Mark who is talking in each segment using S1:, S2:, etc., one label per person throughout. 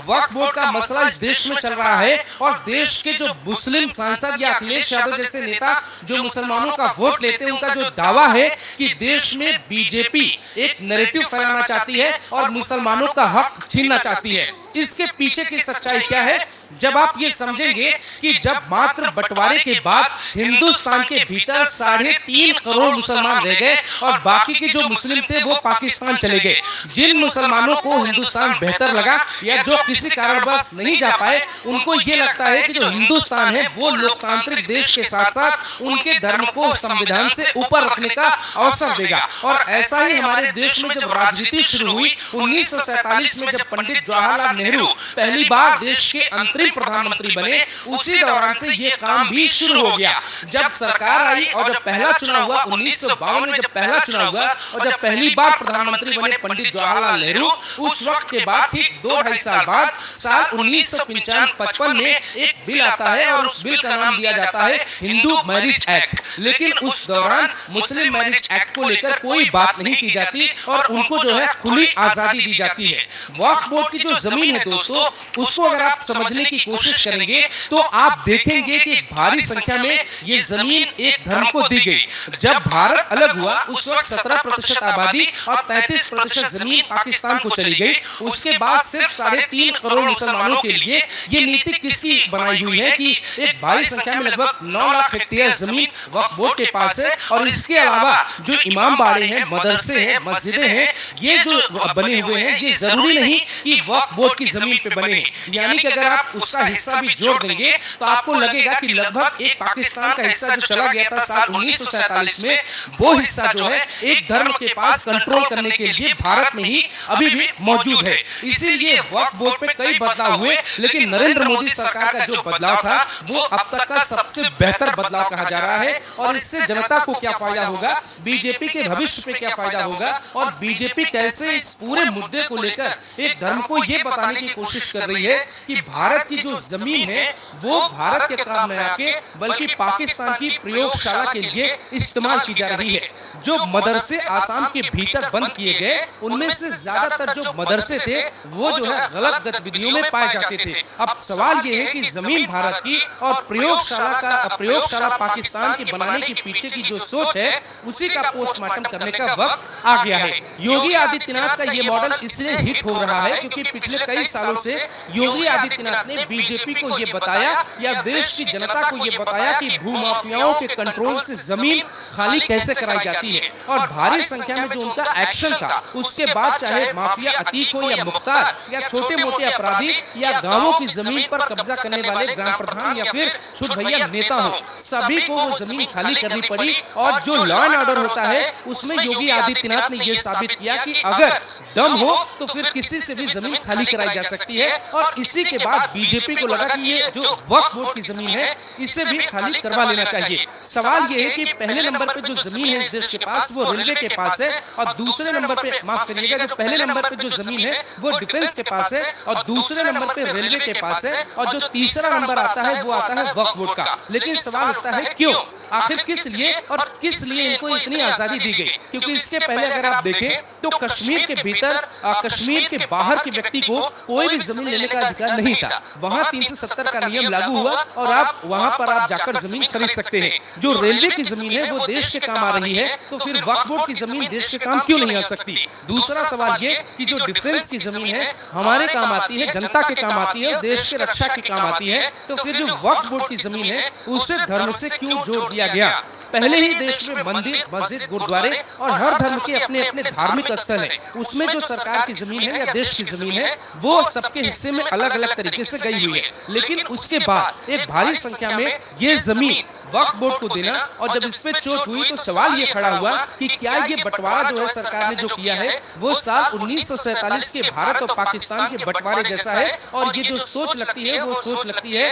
S1: वक्फ board का मसला इस देश में चल रहा है और देश के जो मुस्लिम सांसद या अखिलेश यादव जैसे नेता जो मुसलमानों का वोट लेते हैं, उनका जो दावा है कि देश में बीजेपी एक नैरेटिव फैलाना चाहती है और मुसलमानों का हक छीनना चाहती है। इसके पीछे की सच्चाई क्या है जब आप ये समझेंगे कि जब मात्र बंटवारे के बाद हिंदुस्तान के भीतर 3.5 करोड़ मुसलमान रह गए और बाकी के जो मुस्लिम थे वो पाकिस्तान चले गए। जिन मुसलमानों को हिंदुस्तान बेहतर लगा या जो किसी कारणवश नहीं जा पाए, उनको ये लगता है कि जो हिंदुस्तान है वो लोकतांत्रिक देश के साथ साथ उनके धर्म को संविधान से ऊपर रखने का अवसर देगा। और ऐसा ही हमारे देश में जब राजनीति शुरू हुई 1947 में, जब पंडित जवाहरलाल नेहरू पहली बार देश के अंतरिम प्रधानमंत्री बने, उसी दौरान से ये काम भी शुरू हो गया। जब सरकार आई और जब पहला चुनाव हुआ 1952 में, जब पहला चुनाव हुआ और जब पहली बार प्रधानमंत्री बने पंडित जवाहरलाल नेहरू, उस वक्त के बाद ठीक 2-2.5 साल बाद साल 1955 में एक बिल आता है और उस बिल का नाम दिया जाता है हिंदू मैरिज एक्ट। लेकिन उस दौरान मुस्लिम मैरिज एक्ट को लेकर कोई बात नहीं की जाती और उनको जो है खुली आजादी दी जाती है। वक्फ बोर्ड की जो जमीन है दोस्तों, उसको अगर आप समझने की कोशिश करेंगे तो आप देखेंगे कि भारी संख्या में ये जमीन एक धर्म को दी गई। जब भारत अलग हुआ उस वक्त 17% आबादी और 33% जमीन पाकिस्तान को चली गई। उसके बाद सिर्फ 3.5 करोड़ मुसलमानों के लिए ये नीति किसकी बनाई हुई है कि एक भारी संख्या में लगभग 9 लाख हेक्टेयर जमीन वक्फ बोर्ड के पास है। और इसके अलावा जो इमाम बाड़े हैं, मदरसे हैं, मस्जिदें हैं, ये जो बने हुए हैं, ये जरूरी नहीं कि वक्फ बोर्ड की जमीन पे बने। यानी कि अगर आप उसका हिस्सा भी जोड़ देंगे तो आपको लगेगा कि लगभग एक पाकिस्तान का हिस्सा जो चला गया था साल 1947 में, वो हिस्सा जो है एक धर्म के पास कंट्रोल करने के लिए भारत में ही अभी भी मौजूद है। इसीलिए वक्फ बोर्ड पे कई बदलाव हुए, लेकिन नरेंद्र मोदी सरकार का जो बदलाव था वो अब तक का सबसे बेहतर बदलाव कहा जा रहा है। और इससे जनता को क्या फायदा होगा, बीजेपी के भविष्य पे क्या फायदा होगा और बीजेपी कैसे इस पूरे मुद्दे को लेकर एक धर्म को ये बताने की कोशिश कर रही है कि भारत की जो जमीन है वो भारत के काम में आके बल्कि पाकिस्तान की प्रयोगशाला के लिए इस्तेमाल की जा रही है। जो मदरसे आसाम के भीतर बंद किए गए, उनमें से ज्यादातर जो मदरसे थे वो जो है गलत गतिविधियों में पाए जाते थे। अब सवाल ये है कि जमीन भारत की और प्रयोगशाला पाकिस्तान के बनाने के पीछे की जो सोच है उसी का पोस्टमार्टम करने का वक्त आ गया है। योगी आदित्यनाथ का ये मॉडल इसलिए हिट हो रहा है क्योंकि पिछले कई सालों से योगी आदित्यनाथ ने बीजेपी को ये बताया या देश की जनता को ये बताया कि भूमाफियाओं के कंट्रोल से जमीन खाली कैसे कराई जाती है। और भारी संख्या में जो उनका एक्शन था, उसके बाद चाहे माफिया अतीक हो या मुख्तार या छोटे मोटे अपराधी या गांवों की जमीन पर कब्जा करने वाले ग्राम प्रधान या फिर छुट भैया नेता हो, सभी को वो जमीन खाली करनी पड़ी। और जो लॉ एंड ऑर्डर होता है उसमें योगी आदित्यनाथ ने यह साबित किया कि अगर दम हो तो फिर किसी से भी जमीन खाली कराई जा सकती है। और इसी के बाद बीजेपी को लगा कि ये जो वक्फ बोर्ड की जमीन है इसे भी खाली करवा लेना चाहिए। सवाल ये है कि पहले नंबर पे जो जमीन है इस देश के पास वो रेलवे के पास है और दूसरे नंबर पे, माफ करिएगा, जो पहले नंबर पे जो जमीन है वो डिफेंस के पास है और दूसरे नंबर पे रेलवे के पास है और जो तीसरा नंबर आता है वो आता है वक्फ बोर्ड का। लेकिन सवाल उठता है क्यों, आखिर किस लिए और किस लिए इनको इतनी आजादी दी गई? क्योंकि इसके पहले अगर आप देखें तो कश्मीर के भीतर, कश्मीर के बाहर के व्यक्ति को कोई भी जमीन लेने का अधिकार नहीं था। वहाँ 370 का नियम लागू हुआ और आप वहाँ पर आप जाकर जमीन खरीद सकते हैं। जो रेलवे की जमीन है वो देश के काम आ रही है, तो फिर वक्फ बोर्ड की जमीन देश के काम क्यों नहीं आ सकती? दूसरा सवाल ये कि जो डिफेंस की जमीन है हमारे काम आती है, जनता के काम आती है, देश के रक्षा के काम आती है, तो फिर जो वक्फ बोर्ड की जमीन है उसे धर्म से क्यों जोड़ दिया गया? पहले ही देश में मंदिर, मस्जिद, गुरुद्वारे और हर धर्म के अपने अपने धार्मिक स्थल है। उसमें जो सरकार की जमीन है या देश की जमीन है वो सबके हिस्से में अलग अलग तरीके से गई हुई है। लेकिन उसके बाद एक भारी संख्या में ये जमीन वक्फ बोर्ड को देना, और जब इस पे चोट हुई तो सवाल ये खड़ा हुआ कि क्या ये बंटवारा जो है सरकार ने जो किया है वो साल 1947 के भारत और पाकिस्तान के बंटवारे जैसा है। और ये जो सोच लगती है वो सोच लगती है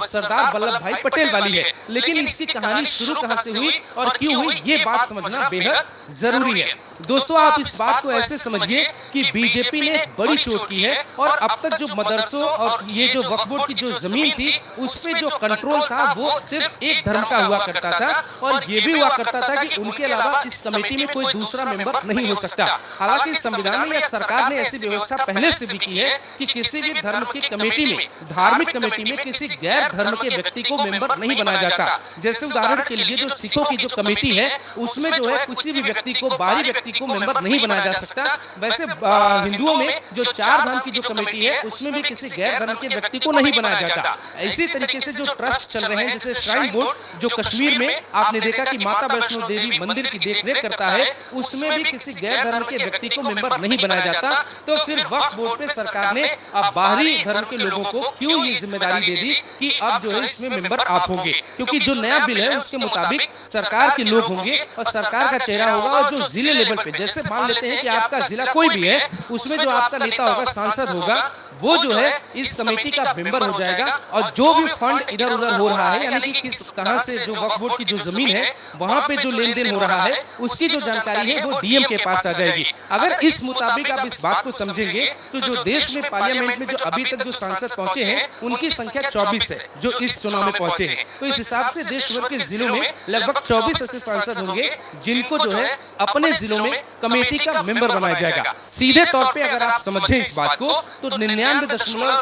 S1: सरदार वल्लभ भाई पटेल वाली है। लेकिन इसकी कहानी शुरू कहाँ से कैसे हुई और क्यों हुई, ये बात समझना बेहद जरूरी है। दोस्तों, आप इस बात को ऐसे समझिए कि बीजेपी ने बड़ी चोट की है और अब तक जो मदरसों और ये जो वक्फ बोर्ड की जो जमीन थी उस पे जो कंट्रोल था वो सिर्फ एक धर्म का हुआ करता था और ये भी हुआ करता था कि उनके अलावा इस कमेटी में कोई दूसरा मेंबर नहीं हो सकता। हालांकि संविधान में या सरकार ने ऐसी व्यवस्था पहले से भी की है कि किसी भी धर्म की कमेटी में, धार्मिक कमेटी में किसी गैर धर्म के व्यक्ति को मेंबर नहीं बनाया जाता। जैसे उदाहरण के लिए जो सिखों की जो कमेटी है उसमें जो है किसी भी व्यक्ति को, बाहरी व्यक्ति को मेंबर नहीं बनाया जा सकता। वैसे हिंदुओं में जो 4 धाम की जो कमेटी है उसमें भी किसी गैर धर्म के व्यक्ति को नहीं बनाया जाता। इसी तरीके से जो ट्रस्ट चल रहे हैं, जैसे श्राइन बोर्ड जो कश्मीर में आपने देखा कि माता वैष्णो देवी मंदिर की देखरेख करता है, उसमें भी किसी गैर धर्म के व्यक्ति को मेंबर नहीं बनाया जाता। तो फिर वक्फ बोर्ड पे सरकार ने अब बाहरी धर्म के लोगों को क्यों ये जिम्मेदारी दे दी कि अब जो है इसमें मेंबर आप होंगे, क्योंकि जो नया बिल है उसके मुताबिक सरकार के लोग होंगे और सरकार का चेहरा होगा। और जो जिले लेवल पे, जैसे मान लेते हैं कि आपका जिला कोई भी है, उसमें जो आपका नेता होगा, सांसद होगा, वो जो है इस कमेटी का मेंबर हो जाएगा और जो भी फंड इधर उधर हो रहा है, यानी कि किस कहां से जो वक्फ बोर्ड की जो जमीन है वहां पे जो लेन देन हो रहा है उसकी जो जानकारी है वो डीएम के पास आ जाएगी। अगर इस मुताबिक आप इस बात को समझेंगे तो जो देश में पार्लियामेंट में जो अभी तक जो सांसद पहुंचे हैं उनकी संख्या 24 है जो इस चुनाव में पहुंचे हैं। तो इस हिसाब से देश भर के जिलों में लगभग 24 ऐसे सांसद होंगे जिनको जो है अपने जिलों में कमेटी का मेंबर बनाया जाएगा। सीधे तौर पे अगर आप समझें इस बात को तो 99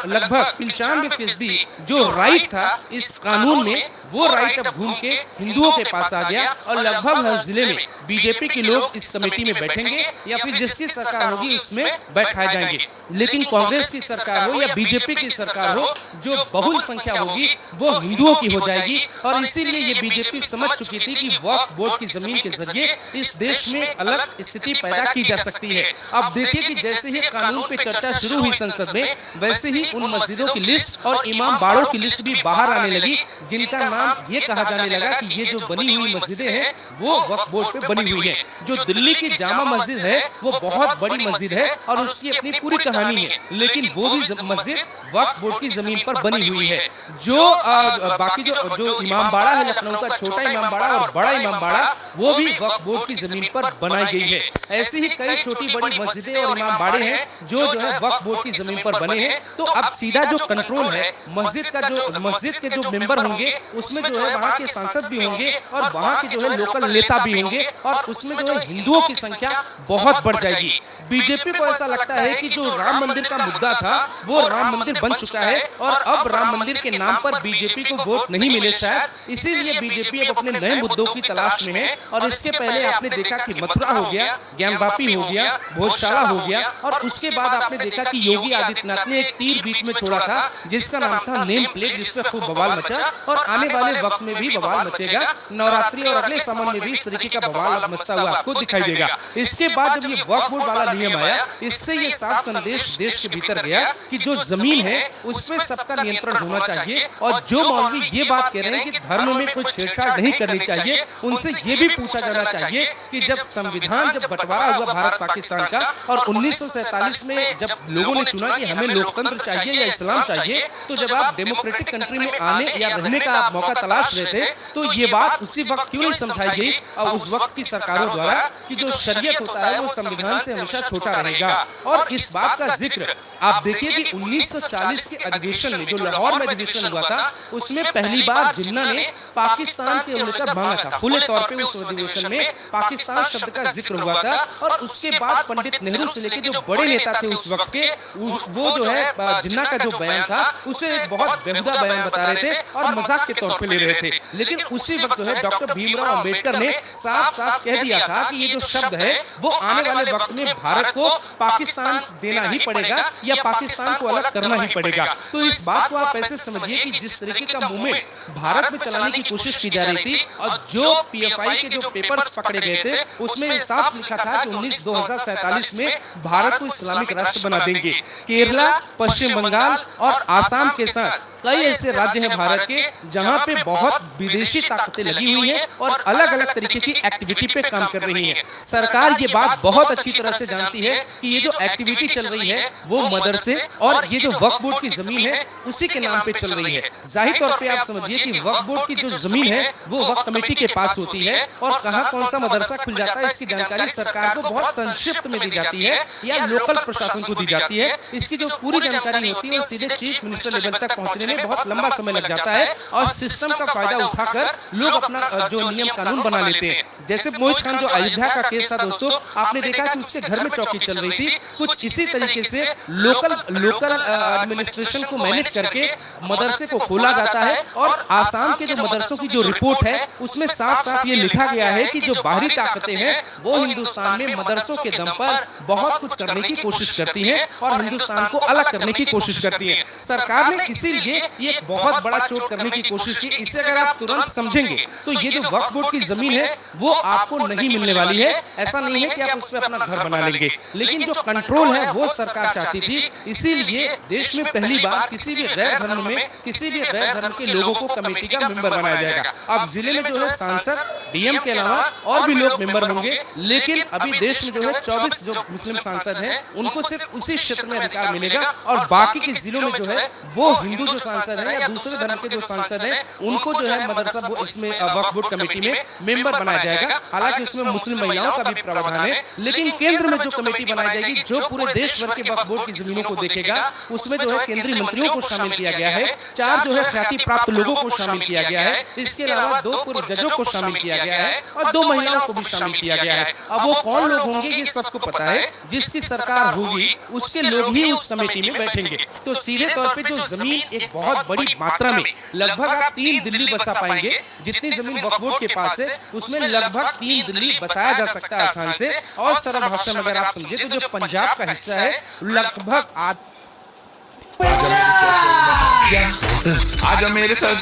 S1: लगभग 95% जो राइट था इस कानून में, वो राइट अब घूम के हिंदुओं के पास आ गया और लगभग हर जिले में बीजेपी के लोग इस कमेटी में बैठेंगे या फिर जिसकी सरकार होगी उसमें बैठाए जाएंगे। लेकिन कांग्रेस की सरकार हो या बीजेपी की सरकार हो, जो बहुल संख्या होगी वो हिंदुओं की हो जाएगी। और इसीलिए ये बीजेपी समझ चुकी थी कि वक्फ बोर्ड की जमीन के जरिए इस देश में अलग स्थिति पैदा की जा सकती है। अब देखिए कि जैसे ही कानून पे चर्चा शुरू हुई संसद में, वैसे ही उन मस्जिदों की लिस्ट और इमाम बाड़ों की लिस्ट भी बाहर आने लगी जिनका नाम ये कहा जाने लगा कि ये जो बनी हुई मस्जिदें हैं वो वक्फ बोर्ड पे बनी हुई है। जो दिल्ली की जामा मस्जिद है वो बहुत बड़ी मस्जिद है और उसकी अपनी पूरी कहानी है, लेकिन वो भी मस्जिद वक्फ बोर्ड की जमीन पर बनी हुई है। जो बाकी जो इमाम बाड़ा है, लखनऊ का छोटा इमाम बाड़ा और बड़ा इमाम बाड़ा, वो भी वक्फ बोर्ड की जमीन पर बनाई गई है। ऐसी ही कई छोटी बड़ी मस्जिदें और इमाम बाड़े हैं जो है वक्फ बोर्ड की जमीन पर बने हैं। तो अब सीधा जो कंट्रोल है मस्जिद के जो मेंबर होंगे उसमें जो है वहाँ के सांसद भी होंगे और वहाँ के जो है लोकल नेता भी होंगे और उसमें जो है हिंदुओं की संख्या बहुत बढ़ जाएगी। बीजेपी को ऐसा लगता है कि जो राम मंदिर का मुद्दा था वो राम मंदिर बन चुका है और अब राम मंदिर के नाम पर बीजेपी को वोट नहीं मिले शायद, इसीलिए बीजेपी अब अपने नए मुद्दों की तलाश में है। और इसके पहले आपने देखा कि मथुरा हो गया, ज्ञानवापी हो गया, भोजशाला हो गया और उसके बाद आपने देखा कि योगी आदित्यनाथ ने एक तीर बीच में छोड़ा था जिसका नाम था नेम प्लेट, जिससे खूब बवाल मचा और आने वाले वक्त में भी बवाल मचेगा। नवरात्रि और अगले सामान में भी इस तरीके का बवाल मचता हुआ आपको दिखाई देगा। इसके बाद जब ये वक्फ बोर्ड वाला नियम आया, इससे ये साफ संदेश देश के भीतर गया कि जो जमीन है उस पर सबका नियंत्रण होना चाहिए। और जो मौलवी ये बात कह रहे हैं कि धर्म में कोई छेड़छाड़ नहीं करनी चाहिए, उनसे ये भी पूछा जाना चाहिए कि जब संविधान जब बंटवारा हुआ भारत पाकिस्तान का और 1947 में जब लोगों ने चुना कि हमें लोकतंत्र चाहिए या इस्लाम चाहिए, तो जब आप डेमोक्रेटिक कंट्री में आने या रहने का आप मौका तलाश रहे थे तो ये बात उसी वक्त क्यों नहीं समझाई गई और उस वक्त की सरकारों द्वारा कि जो शरीयत होता है वो संविधान से हमेशा छोटा रहेगा। और इस बात का जिक्र आप देखिए कि 1940 के अधिवेशन में, जो लाहौर में अधिवेशन हुआ था, उसमें पहली बार जिन्ना ने पाकिस्तान के लेकर मांगा था। खुले तौर पे उस अधिवेशन में पाकिस्तान शब्द का जिक्र हुआ था और उसके बाद पंडित नेहरू से लेकर जो बड़े नेता थे उस वक्त के, वो जो है जिन्ना का जो बयान था उसे एक बहुत बेहुदा बयान बता रहे थे और मजाक के तौर पे ले रहे थे। लेकिन उसी वक्त जो है डॉक्टर भीमराव अंबेडकर ने साफ साफ कह दिया था कि ये जो शब्द है वो आने वाले वक्त में भारत को पाकिस्तान देना ही पड़ेगा या पाकिस्तान को अलग करना ही पड़ेगा। तो इस बात को आप ऐसे समझिए कि जिस तरीके का मूवमेंट भारत में चलाने की कोशिश की जा रही थी और जो पीएफआई के जो पेपर्स पकड़े गए थे उसमें साफ लिखा था कि 2047 में भारत को इस्लामिक राष्ट्र बना देंगे। केरला, पश्चिम बंगाल और आसाम के साथ कई ऐसे राज्य हैं भारत के जहां पे बहुत विदेशी ताकतें लगी हुई हैं और अलग अलग तरीके की एक्टिविटी पे काम कर रही हैं। सरकार ये बात बहुत अच्छी तरह से जानती है कि ये जो एक्टिविटी चल रही है वो मदरसे और ये जो वक्फ बोर्ड की जमीन है उसी के नाम पे चल रही है। जाहिर तौर पे आप समझिए कि वक्फ बोर्ड की जो जमीन है वो वक्फ कमेटी के पास होती है और कहाँ कौन सा मदरसा खुल जाता है इसकी जानकारी सरकार को बहुत संक्षिप्त में दी जाती है या लोकल प्रशासन को दी जाती है। इसकी जो पूरी जानकारी होती है वो सीधे चीफ मिनिस्टर लेवल तक पहुंचने में बहुत लंबा समय लग जाता है और सिस्टम का फायदा उठाकर लोग अपना जो नियम कानून बना लेते हैं। जैसे मोहित खान जो अयोध्या का केस था दोस्तों, आपने देखा कि उसके घर में चौकी चल रही थी। कुछ इसी तरीके से लोकल एडमिनिस्ट्रेशन को मैनेज करके मदरसे को खोला जाता है और आसाम के जो मदरसों की जो रिपोर्ट है उसमें साफ साफ ये लिखा गया है कि जो बाहरी ताकतें हैं वो हिंदुस्तान में मदरसों के दम पर बहुत कुछ करने की कोशिश करती हैं और हिंदुस्तान को अलग करने की कोशिश करती हैं। सरकार ने इसीलिए ये एक बहुत बड़ा चोट करने की कोशिश की। इसे अगर आप तुरंत समझेंगे तो ये जो वक्फ बोर्ड की जमीन है वो आपको नहीं मिलने वाली है। ऐसा नहीं है कि आप उस पर अपना घर बना लेंगे, लेकिन जो कंट्रोल है वो सरकार चाहती थी। इसीलिए देश में पहली बार किसी भी गैर धर्म में किसी भी गैर धर्म के लोगों को कमेटी का मेंबर बनाया जाएगा। अब जिले में जो है सांसद डीएम के अलावा और भी लोग मेंबर होंगे, लेकिन अभी देश में जो है 24 जो मुस्लिम सांसद हैं उनको सिर्फ उसी क्षेत्र में अधिकार मिलेगा और बाकी के जिलों में जो है वो हिंदू जो सांसद हैं या दूसरे धर्म के जो सांसद हैं उनको जो है मदरसा इसमें वक्फ बोर्ड कमेटी में मेंबर बनाया जाएगा। हालांकि उसमें मुस्लिम महिलाओं का भी प्रावधान है, लेकिन केंद्र में जो कमेटी बनाई जाएगी जो पूरे देश भर के वक्फ बोर्ड की जमीनों को देखेगा उसमें जो है केंद्रीय मंत्रियों को शामिल किया गया है, 4 जो है ख्याति प्राप्त लोगों को शामिल किया गया है, इसके अलावा 2 पूर्व जजों को शामिल किया गया है और 2 महिलाओं को भी शामिल किया गया है। अब वो कौन लोग होंगे ये सबको पता है। जिसकी सरकार होगी उसके लोग ही उस कमेटी में बैठेंगे। तो सीधे तौर पे जो जमीन एक बहुत बड़ी मात्रा में लगभग आप 3 दिल्ली बसा पाएंगे। जितनी जमीन वक्फ बोर्ड के पास है उसमें लगभग 3 दिल्ली बसाया जा सकता है आसान से। और सरल भाषा में अगर आप समझे तो जो पंजाब का हिस्सा है लगभग आज
S2: मेरे साथ